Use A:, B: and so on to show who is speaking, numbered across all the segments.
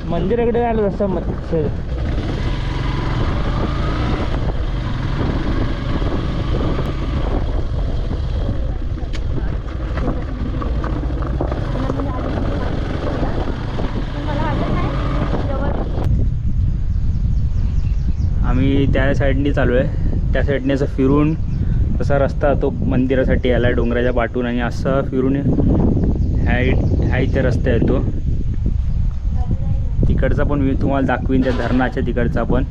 A: मंदिराकडे आलं तसं आम्ही त्या साईडनी चालू आहे. त्या साईडने असं फिरून तसा रस्ता तो मंदिरासाठी याला डोंगराच्या पाठून आणि असं फिरून ह्या इथे रस्ता येतो. तिकडचा पण मी तुम्हाला दाखवीन, त्या धरणाच्या तिकडचा पण.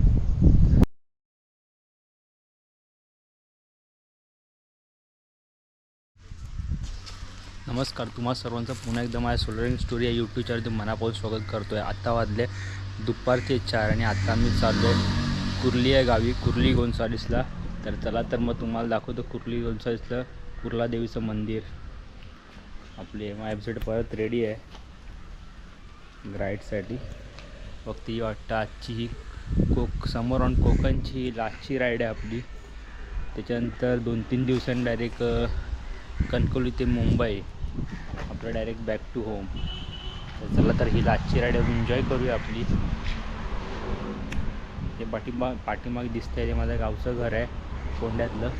A: नमस्कार, तुम्हा सर्वांचं पुन्हा एकदा माझ्या सोलरिंग स्टोरी या यूट्यूब चॅनलवर मनापासून स्वागत करतो आहे. आता वाजले दुपारचे 4 आणि आता आम्ही चाललो आहे कुर्ली या गावी, कुर्ली गोंसालीसला. तर चला तर मग तुम्हाला दाखवतो कुर्ली गोंसालीसला कुर्ला देवीचं मंदिर. आपली एपिसोड परत रेडी आहे राईडसाठी. फक्त ही वाटतं आजची ही समोर ऑन कोकणची लास्टची राईड आहे आपली. त्याच्यानंतर 2-3 दिवसांनी डायरेक्ट कणकवली ते मुंबई, आपलं डायरेक्ट बॅक टू होम. तर चला तर ही लास्टची राईड एन्जॉय करूया आपली. ते पाठीमाग दिसतंय ते माझं गावचं घर आहे कोंड्यातलं.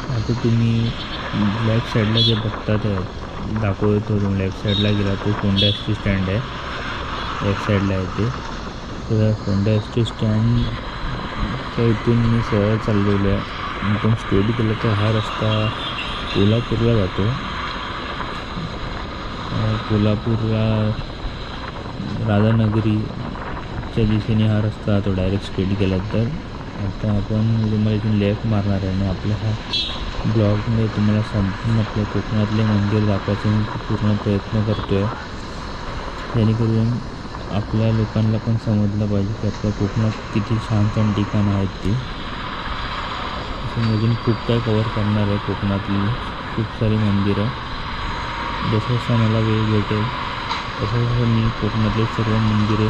A: आता तुम्ही लेफ्ट साईडला जे बघतात दाखवतो, तुम्ही लेफ्ट साईडला गेला तो फोंडा एस टी स्टँड आहे. लेफ्ट साईडला आहे ते. तर फोंडा एस टी स्टँडच्या इथून मी सरळ चाललेलो आहे. आपण स्टोरी केलं तर हा रस्ता कोल्हापूरला जातो. कोल्हापूरला राधानगरीच्या दिशेने हा रस्ता जातो डायरेक्ट स्ट्रेट गेला तर. आता आपण तुम्हाला इथून लेफ्ट मारणार आहे आणि आपल्या हा ब्लॉगमध्ये तुम्हाला संपूर्ण आपल्या कोकणातले मंदिर दाखवायचे मी पूर्ण प्रयत्न करतो आहे, जेणेकरून आपल्या लोकांना पण समजलं पाहिजे की आपल्या कोकणात किती छान छान ठिकाणं आहेत ती. असं अजून खूप काय कवर करणार आहे कोकणातली खूप सारी मंदिरं. जसं जसं मला वेळ भेटेल तसं तसं मी कोकणातले सर्व मंदिरे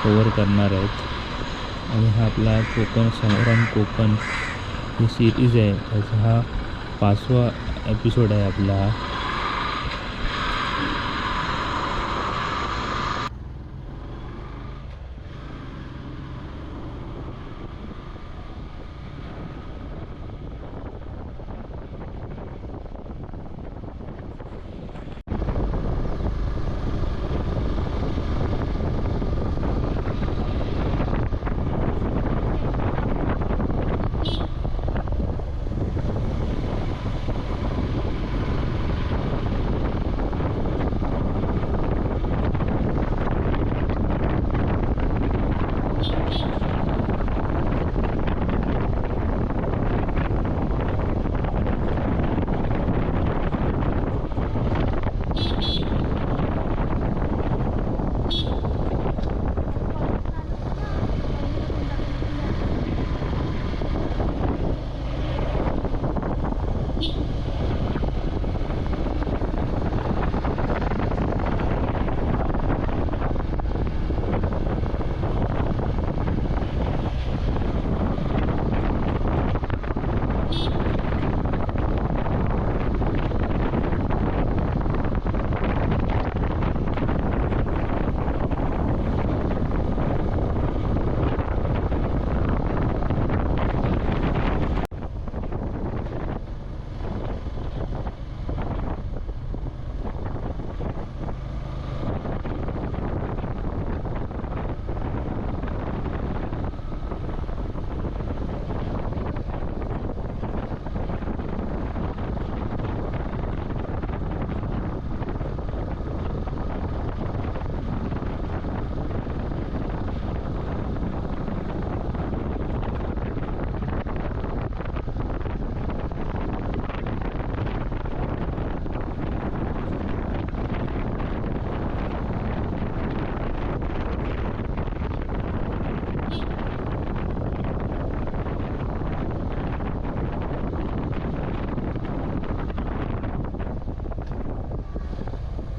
A: कवर करणार आहेत. आणि हा आपला कोकण समोर ऑन कोकण ही सिरीज आहे, त्याचा हा 5वा एपिसोड आहे आपला हा.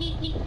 A: आता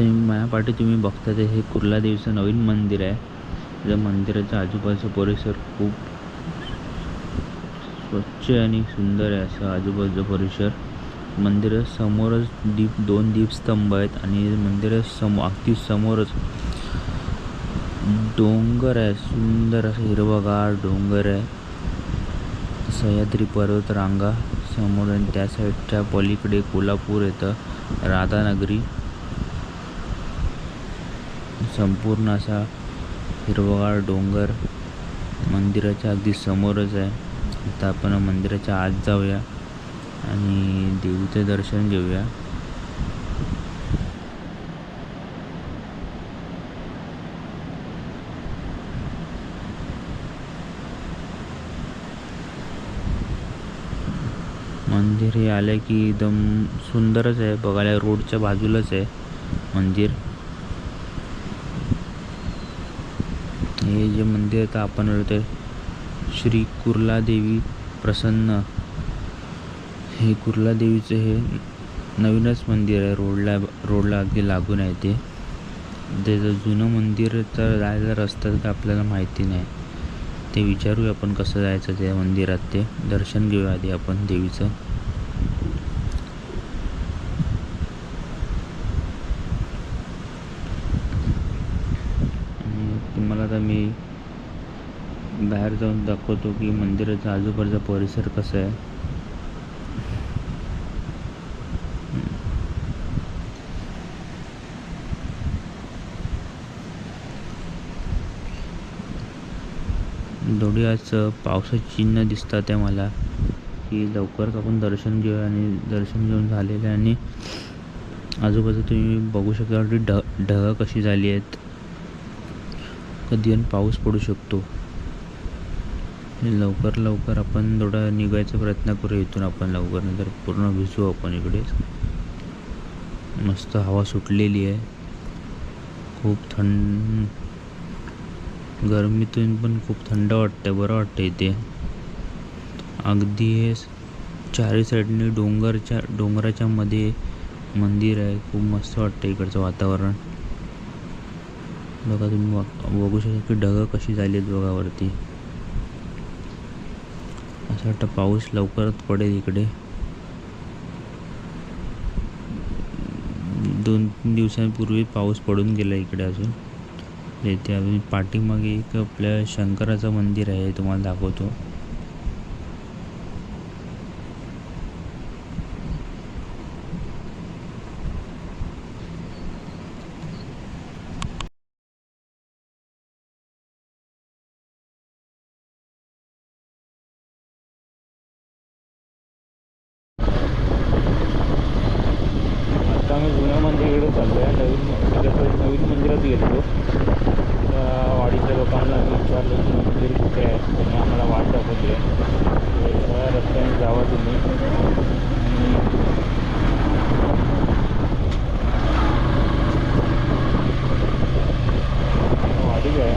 A: माझ्या पाठी तुम्ही बघता ते हे कुर्ला देवीचं नवीन मंदिर आहे. या मंदिराच्या आजूबाजूचा परिसर खूप स्वच्छ आणि सुंदर आहे. असं आजूबाजूचा परिसर. मंदिरासमोरच दोन दीपस्तंभ आहेत आणि अगदी समोरच डोंगर आहे. सुंदर असं हिरवगार डोंगर आहे. सह्याद्री पर्वत रांगा समोर आणि त्या साईडच्या पलीकडे कोल्हापूर येतं राधानगरी. संपूर्ण असा हिरवगार डोंगर मंदिराच्या अगदी समोरच आहे. आता आपण मंदिराच्या आत जाऊया आणि देवीचं दर्शन घेऊया. मंदिर हे आलं की एकदम सुंदरच आहे. बघायला रोडच्या बाजूलाच आहे मंदिर. हे जे मंदिर आहे आपण ते श्री कुर्ला देवी प्रसन्न, हे कुर्ला देवीचं हे नवीनच मंदिर आहे. रोडला अगदी लागून आहे ते. त्याचं जुनं मंदिर तर जायचा रस्ता तर आपल्याला माहिती नाही. ते विचारूया आपण कसं जायचं त्या मंदिरात. ते दर्शन घेऊया आधी आपण देवीचं. तुम्हाला आता मी बाहेर जाऊन दाखवतो की मंदिराचा आजूबाजूचा परिसर कसा आहे. थोडी आज पावसाची चिन्ह दिसतात आहे मला की लवकर आपण दर्शन घेऊया. आणि दर्शन घेऊन झालेलं आहे आणि आजूबाजू तुम्ही बघू शकता की ढगं कशी झाली आहेत. कधी आणि पाऊस पडू शकतो. लवकर आपण थोडा निघायचा प्रयत्न करू इथून आपण लवकर, नंतर पूर्ण भिजू आपण इकडेच. मस्त हवा सुटलेली आहे. खूप थंड, गरमीतून पण खूप थंड वाटतं, बरं वाटतं इथे. अगदी हे चारी साईडने डोंगराच्या मध्ये मंदिर आहे. खूप मस्त वाटतं इकडचं वातावरण. बघा तुम्ही बघू शकता की ढगं कशी झाली आहेत बघा वरती. असं वाटतं पाऊस लवकरच पडेल इकडे. 2-3 दिवसांपूर्वी पाऊस पडून गेला इकडे. अजून इथे अजून पाठीमागे एक आपल्या शंकराचं मंदिर आहे, तुम्हाला दाखवतो. आम्ही जुन्या मंदिराकडे चाललो आहे. नवीन मंदिरात गेलो. त्या वाडीच्या लोकांना आम्ही विचारलं की मंदिर कुठे आहे. त्यांनी आम्हाला वाट दाखवली आहे. या रस्त्याने जावा तुम्ही. वाडी आहे.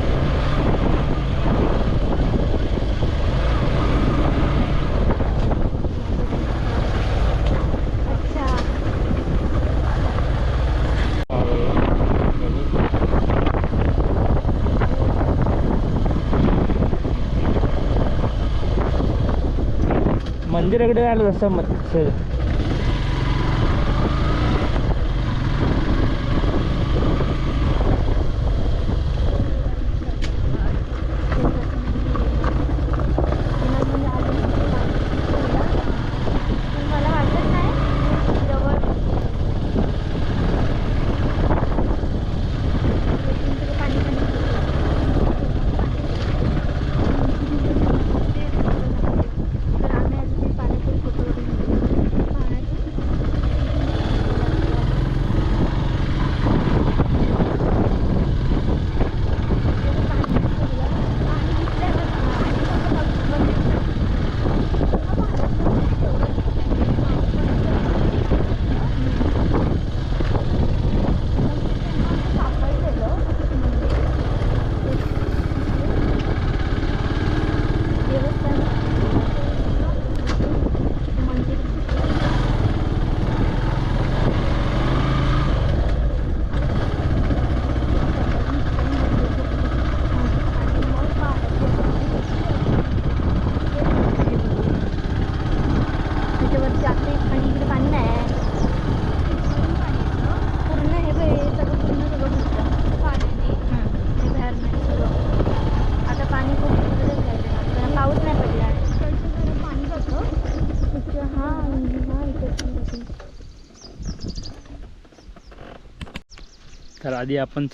A: मंदिराकडे आलं तसं तर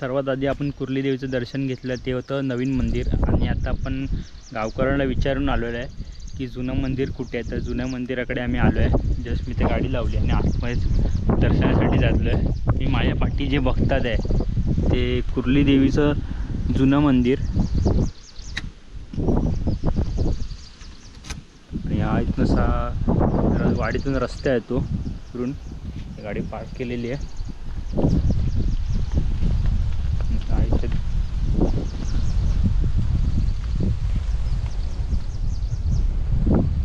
A: सर्वात आधी आपण कुर्ली देवीचं दर्शन घेतलं. ते होतं नवीन मंदिर. आणि आता आपण गावकऱ्यांना विचारून आलेलो आहे की जुनं मंदिर कुठे आहे. तर जुन्या मंदिराकडे आम्ही आलो आहे. जस्ट मी ते गाडी लावली आणि आतमध्ये दर्शनासाठी जातलो आहे. मी माझ्या पाठी जे बघतात आहे ते कुर्ली देवीचं जुनं मंदिर. आणि हा इथनं वाडीतून रस्ता आहे तो फिरून गाडी पार्क केलेली आहे.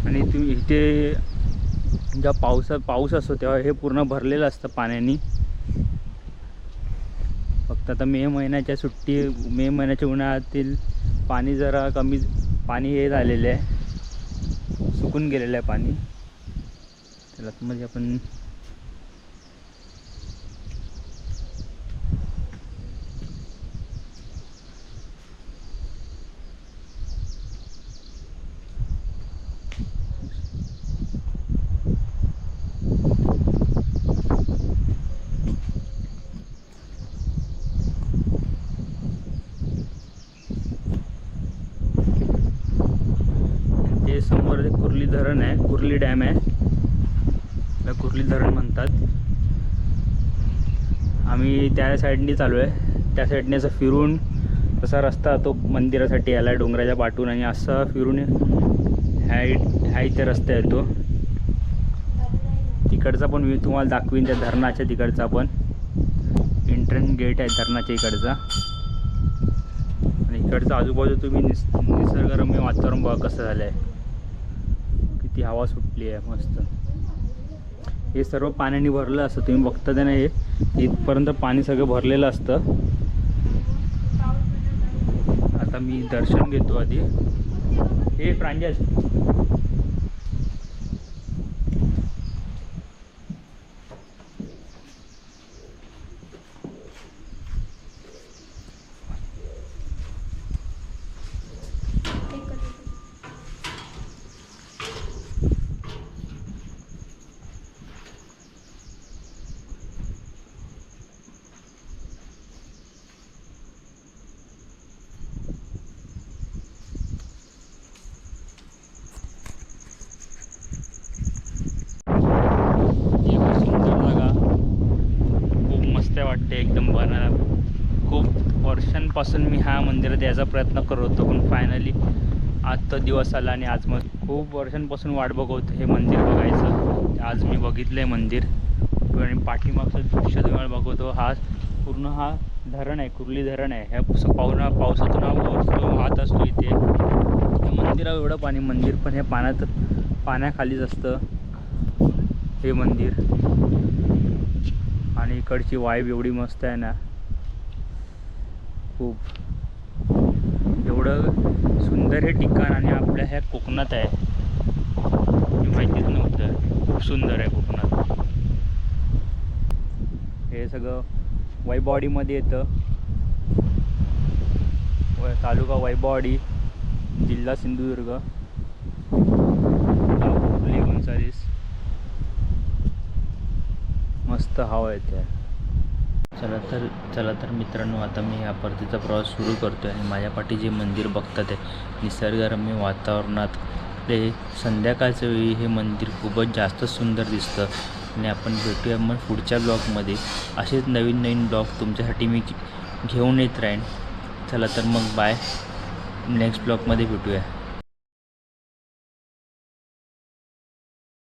A: आणि तुम्ही इथे जेव्हा पाऊस असतो तेव्हा हे पूर्ण भरलेलं असतं पाण्याने. फक्त आता मे महिन्याच्या उन्हाळ्यातील पाणी जरा कमी पाणी हे झालेलं आहे, सुकून गेलेलं आहे पाणी. त्याला म्हणजे आपण समोर कुर्ली धरण आहे, कुर्ली डॅम आहे, त्याला कुर्ली धरण म्हणतात. आम्ही त्या साईडनी चालू आहे. त्या साईडने असं फिरून तसा रस्ता तो मंदिरासाठी याला डोंगराच्या पाठून, आणि असा फिरून ह्या इथे रस्ता येतो. तिकडचा पण मी तुम्हाला दाखवीन. त्या धरणाच्या तिकडचा पण एंट्रन्स गेट आहे धरणाच्या इकडचा. आणि इकडचा आजूबाजू तुम्ही निसर्गरम्य वातावरण बघा कसं झालं आहे. किती हवा सुटली आहे मस्त. हे सर्व पाण्याने भरलं असतं. तुम्ही बघता ते ना, हे इथपर्यंत पाणी सगळं भरलेलं असतं. आता मी दर्शन घेतो आधी. हे प्रांजल दिवसापासून मी ह्या मंदिरात यायचा प्रयत्न करत होतो, पण फायनली आज तो दिवस आला आणि आज मग खूप वर्षांपासून वाट बघत हे मंदिर बघायचं. आज मी बघितलं आहे मंदिर आणि पाठीमागचं दृश्य तुम्हाला बघतो. पूर्ण हा धरण आहे, कुर्ली धरण आहे. ह्या पावसातून हा ओव्हरफ्लो वाहत असतो इथे. या मंदिरावर एवढं पाणी, मंदिर पण हे पाण्याखालीच असतं हे मंदिर. आणि इकडची वाईब एवढी मस्त आहे ना, खूप एवढं सुंदर हे ठिकाण. आणि आपल्या ह्या कोकणात आहे, हे माहितीच नव्हतं. खूप सुंदर आहे कोकणात. हे सगळं वैभववाडीमध्ये येतं. तालुका वैभववाडी, जिल्हा सिंधुदुर्ग, कुर्ली 39. मस्त हवा येते. चला तर मित्रांनो, आता मी ह्या परतीचा प्रवास सुरू करतो आहे. आणि माझ्या पाठी जे मंदिर बघतात आहे, निसर्गरम्य वातावरणात ते संध्याकाळच्या वेळी हे मंदिर खूपच जास्त सुंदर दिसतं. आणि आपण भेटूया मग पुढच्या ब्लॉगमध्ये. असेच नवीन ब्लॉग तुमच्यासाठी मी घेऊन येत राहीन. चला तर मग बाय, नेक्स्ट ब्लॉगमध्ये भेटूया.